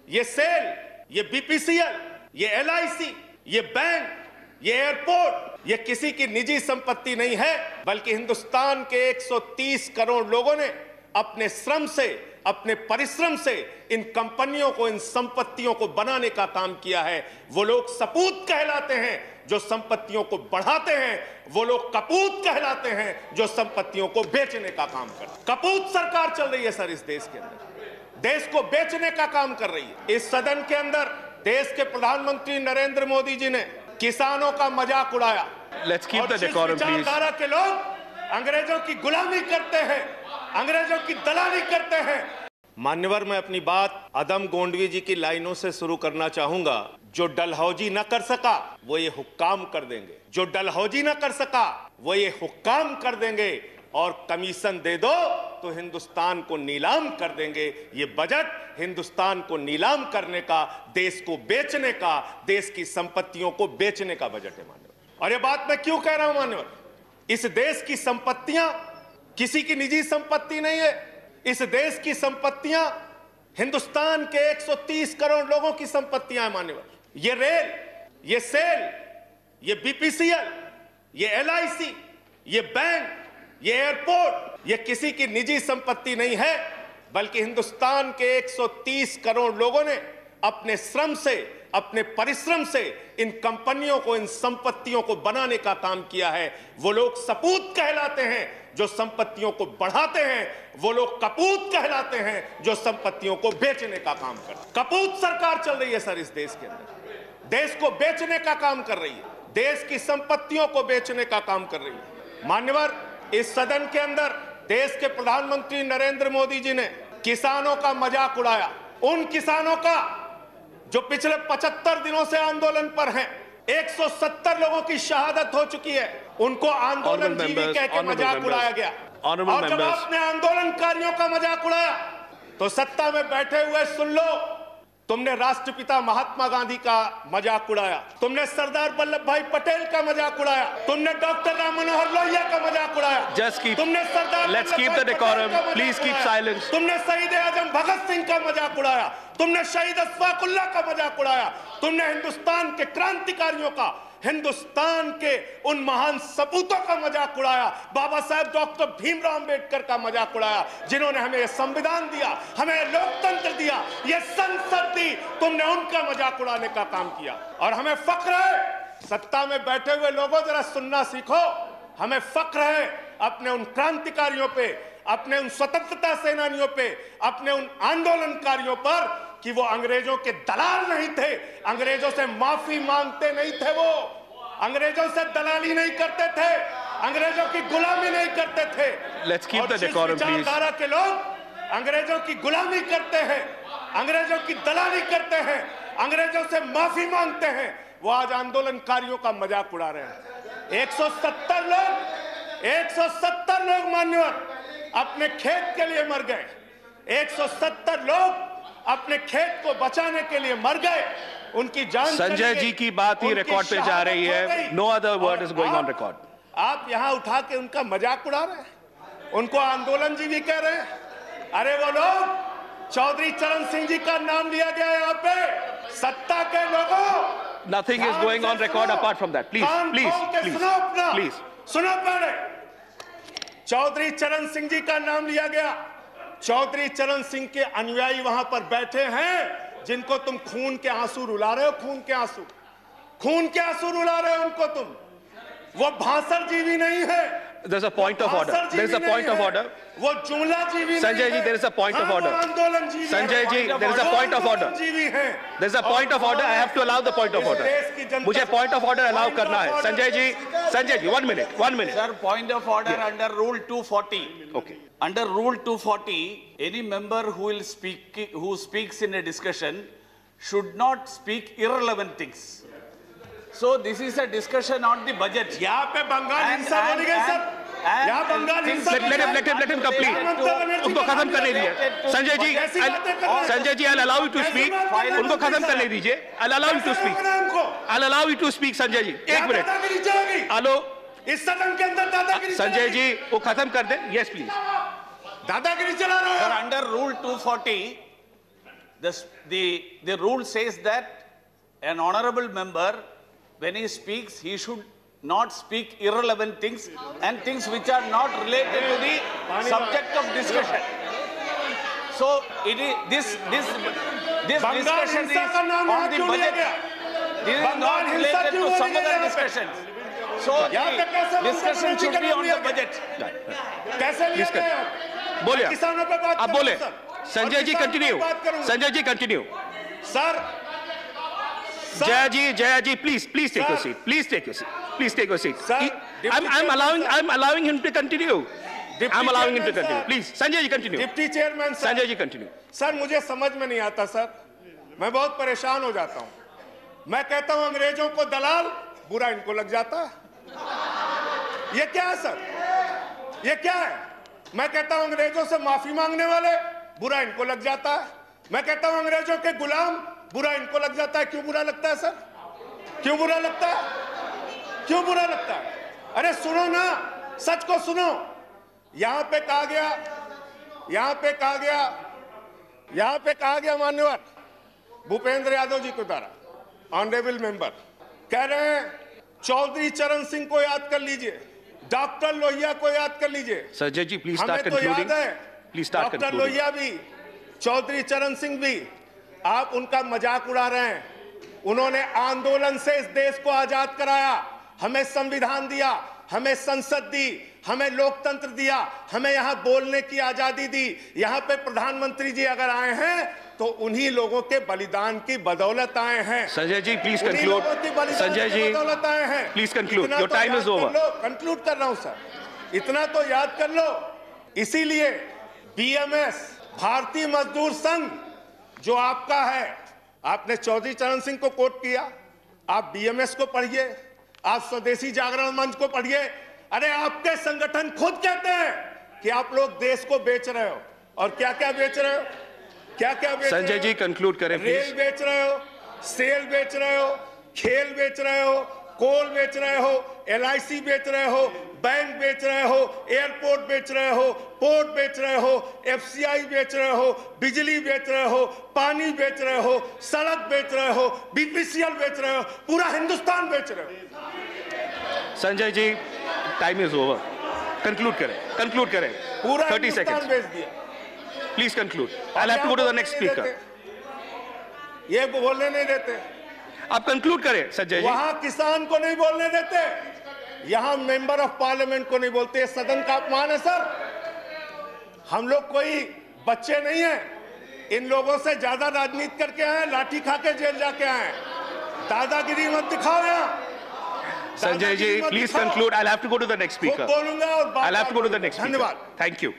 ये सेल, ये बीपीसीएल, ये एलआईसी, ये बैंक, ये एयरपोर्ट, ये किसी की निजी संपत्ति नहीं है, बल्कि हिंदुस्तान के 130 करोड़ लोगों ने अपने श्रम से, अपने परिश्रम से इन कंपनियों को, इन संपत्तियों को बनाने का काम किया है। वो लोग सपूत कहलाते हैं जो संपत्तियों को बढ़ाते हैं, वो लोग कपूत कहलाते हैं जो संपत्तियों को बेचने का काम करते हैं। कपूत सरकार चल रही है सर इस देश के अंदर, देश को बेचने का काम कर रही है। इस सदन के अंदर देश के प्रधानमंत्री नरेंद्र मोदी जी ने किसानों का मजाक उड़ाया। Let's keep the decorum, please. विचारधारा के लोग अंग्रेजों की गुलामी करते हैं, अंग्रेजों की दलाली करते हैं। मान्यवर, मैं अपनी बात अदम गोंडवी जी की लाइनों से शुरू करना चाहूंगा। जो डलहौजी न कर सका वो ये हुक्काम कर देंगे, जो डलहौजी न कर सका वो ये हुक्काम कर देंगे, और कमीशन दे दो तो हिंदुस्तान को नीलाम कर देंगे। ये बजट हिंदुस्तान को नीलाम करने का, देश को बेचने का, देश की संपत्तियों को बेचने का बजट है मान्यवर। और ये बात मैं क्यों कह रहा हूं मान्यवर, इस देश की संपत्तियां किसी की निजी संपत्ति नहीं है। इस देश की संपत्तियां हिंदुस्तान के 130 करोड़ लोगों की संपत्तियां हैं मान्यवर। ये रेल, ये सेल, ये बीपीसीएल, ये एलआईसी, ये बैंक, ये एयरपोर्ट, ये किसी की निजी संपत्ति नहीं है, बल्कि हिंदुस्तान के 130 करोड़ लोगों ने अपने श्रम से, अपने परिश्रम से इन कंपनियों को, इन संपत्तियों को बनाने का काम किया है। वो लोग सपूत कहलाते हैं जो संपत्तियों को बढ़ाते हैं, वो लोग कपूत कहलाते हैं जो संपत्तियों को बेचने का काम करते हैं। कपूत सरकार चल रही है सर इस देश के अंदर, देश को बेचने का काम कर रही है, देश की संपत्तियों को बेचने का काम कर रही है। मान्यवर, इस सदन के अंदर देश के प्रधानमंत्री नरेंद्र मोदी जी ने किसानों का मजाक उड़ाया। उन किसानों का जो पिछले 75 दिनों से आंदोलन पर हैं, 170 लोगों की शहादत हो चुकी है, उनको आंदोलन जीवी कह के मजाक उड़ाया गया। और जब आपने आंदोलनकारियों का मजाक उड़ाया तो सत्ता में बैठे हुए सुन लो, तुमने राष्ट्रपिता महात्मा गांधी का मजाक उड़ाया, तुमने सरदार वल्लभ भाई पटेल का मजाक उड़ाया, तुमने डॉक्टर राम मनोहर लोहिया का मजाक उड़ाया, तुमने सरदार Let's keep the decorum. Please keep silence. तुमने शहीद आजम भगत सिंह का मजाक उड़ाया, तुमने शहीद अशफाकुल्लाह का मजाक उड़ाया, तुमने हिंदुस्तान के क्रांतिकारियों का, हिंदुस्तान के उन महान सपूतों का मजाक उड़ाया, बाबा साहब डॉक्टर भीमराव अंबेडकर का मजाक उड़ाया, जिन्होंने हमें ये संविधान दिया, हमें लोकतंत्र दिया, ये संसद दी। तुमने उनका मजाक उड़ाने का काम किया। और हमें फख्र है, सत्ता में बैठे हुए लोगों जरा सुनना सीखो, हमें फख्र है अपने उन क्रांतिकारियों पे, अपने उन स्वतंत्रता सेनानियों पे, अपने उन आंदोलनकारियों पर कि वो अंग्रेजों के दलाल नहीं थे, अंग्रेजों से माफी मांगते नहीं थे, वो अंग्रेजों से दलाली नहीं करते थे, अंग्रेजों की गुलामी नहीं करते थे। Let's keep the decorum, please. विचारधारा के लोग अंग्रेजों की गुलामी करते हैं, अंग्रेजों की दलाली करते हैं, अंग्रेजों से माफी मांगते हैं, वो आज आंदोलनकारियों का मजाक उड़ा रहे हैं। 170 लोग मान्यवर अपने खेत के लिए मर गए, 170 लोग अपने खेत को बचाने के लिए मर गए, उनकी जान। संजय जी की बात ही रिकॉर्ड पे जा रही है, no other word is going on record. आप यहां उठा के उनका मजाक उड़ा रहे हैं, उनको आंदोलन जीवी कह रहे हैं। अरे वो लोग, चौधरी चरण सिंह जी का नाम लिया गया यहाँ पे, सत्ता के लोगों। Nothing is going on record apart from that, please please please please सुनो। पहले चौधरी चरण सिंह जी का नाम लिया गया, चौधरी चरण सिंह के अनुयायी वहां पर बैठे हैं, जिनको तुम खून के आंसू रुला रहे हो, खून के आंसू रुला रहे हो उनको तुम। वो भाषण जीवी नहीं है। There's a point of order. There's a point of order. वो जुमला जीवी Sanjay ji, there is a point of order. आंदोलन जीवी। Sanjay ji, there is a point of order. There is a point of order. I have to allow the point of order. मुझे point of order allow करना है। Sanjay ji, 1 minute. Sir, point of order under Rule 240. Okay. Under Rule 240, any member who speaks in a discussion should not speak irrelevant things. So this is a discussion on the budget. यहाँ पे बंगाल हिंसा बोली गई sir, यहाँ बंगाल हिंसा। Let him complete. उनको खत्म करने दीजिए। Sanjay ji, I'll allow you to speak. उनको खत्म करने दीजिए। I'll allow you to speak. I'll allow you to speak, Sanjay ji. 1 minute. Hello, इस सदन के अंदर दादागिरी। संजय जी, वो खत्म कर दें। Yes, please. दादागिरी चला रहे हो। Sir, under Rule 240, the rule says that an honorable member, when he speaks, he should not speak irrelevant things and things which are not related to the subject of discussion. So it is this discussion is on the budget. This is not related to some other discussions. So the discussion should be on the budget. बोलिए, आप बोले। Sanjay ji continue, Sanjay ji continue. Sir, Jaya ji, please take your seat. Please take your seat. Please take your seat. I'm allowing him to continue. I'm allowing him to continue. Please, Sanjay ji continue. Deputy chairman sir, Sanjay ji continue. Sir मुझे समझ में नहीं आता sir, मैं बहुत परेशान हो जाता हूं। मैं कहता हूं अंग्रेजों को दलाल, बुरा इनको लग जाता है। ये क्या है सर? ये क्या है? मैं कहता हूं अंग्रेजों से माफी मांगने वाले, बुरा इनको लग जाता है। मैं कहता हूं अंग्रेजों के गुलाम, बुरा इनको लग जाता है। क्यों बुरा लगता है सर? क्यों बुरा लगता है? क्यों बुरा लगता है? अरे सुनो ना, सच को सुनो। यहां पे कहा गया मान्यवर भूपेंद्र यादव जी के द्वारा, ऑनरेबल मेंबर कह रहे हैं चौधरी चरण सिंह को याद कर लीजिए, डॉक्टर लोहिया को याद कर लीजिए। संजय जी प्लीज स्टार्ट हमें तो कंक्लूडिंग। याद है please start doctor concluding. Lohia भी, चौधरी चरण सिंह भी, आप उनका मजाक उड़ा रहे हैं। उन्होंने आंदोलन से इस देश को आजाद कराया, हमें संविधान दिया, हमें संसद दी, हमें लोकतंत्र दिया, हमें यहां बोलने की आजादी दी। यहां पे प्रधानमंत्री जी अगर आए हैं तो उन्हीं लोगों के बलिदान की बदौलत आए हैं। Sanjay ji please conclude. संजय जी बदौलत आए हैं। Please conclude, your time is over. Conclude कर रहा हूं सर, इतना तो याद कर लो। इसीलिए बीएमएस, भारतीय मजदूर संघ जो आपका है, आपने चौधरी चरण सिंह को कोट किया, आप बीएमएस को पढ़िए, आप स्वदेशी जागरण मंच को पढ़िए। अरे आपके संगठन खुद कहते हैं कि आप लोग देश को बेच रहे हो। और क्या क्या बेच रहे हो? क्या क्या बेच रहे हो? संजय जी कंक्लूड करें प्लीज। रेल बेच रहे हो, सेल बेच रहे हो, खेल बेच रहे हो, कोल बेच रहे हो, एलआईसी बेच रहे हो, बैंक बेच रहे हो, एयरपोर्ट बेच रहे हो, पोर्ट बेच रहे हो, एफसीआई बेच रहे हो, बिजली बेच रहे हो, पानी बेच रहे हो, सड़क बेच रहे हो, बीपीसीएल बेच रहे हो, पूरा हिंदुस्तान बेच रहे हो। Sanjay ji time is over, conclude करें। पूरा 30 हिंदुस्तान seconds. बेच दिया। Please conclude. I have to go to the next speaker. ये बोलने नहीं देते। आप कंक्लूड करें संजय जी। वहां किसान को नहीं बोलने देते, यहां मेंबर ऑफ पार्लियामेंट को नहीं बोलते। सदन का अपमान है सर। हम लोग कोई बच्चे नहीं हैं, इन लोगों से ज्यादा राजनीति करके आए, लाठी खा के जेल जाके आए। दादागिरी मत दिखाओ यहाँ। Sanjay ji please conclude. I have to go to the next speaker. बोलूंगा और I have to go to the next. धन्यवाद। Thank you.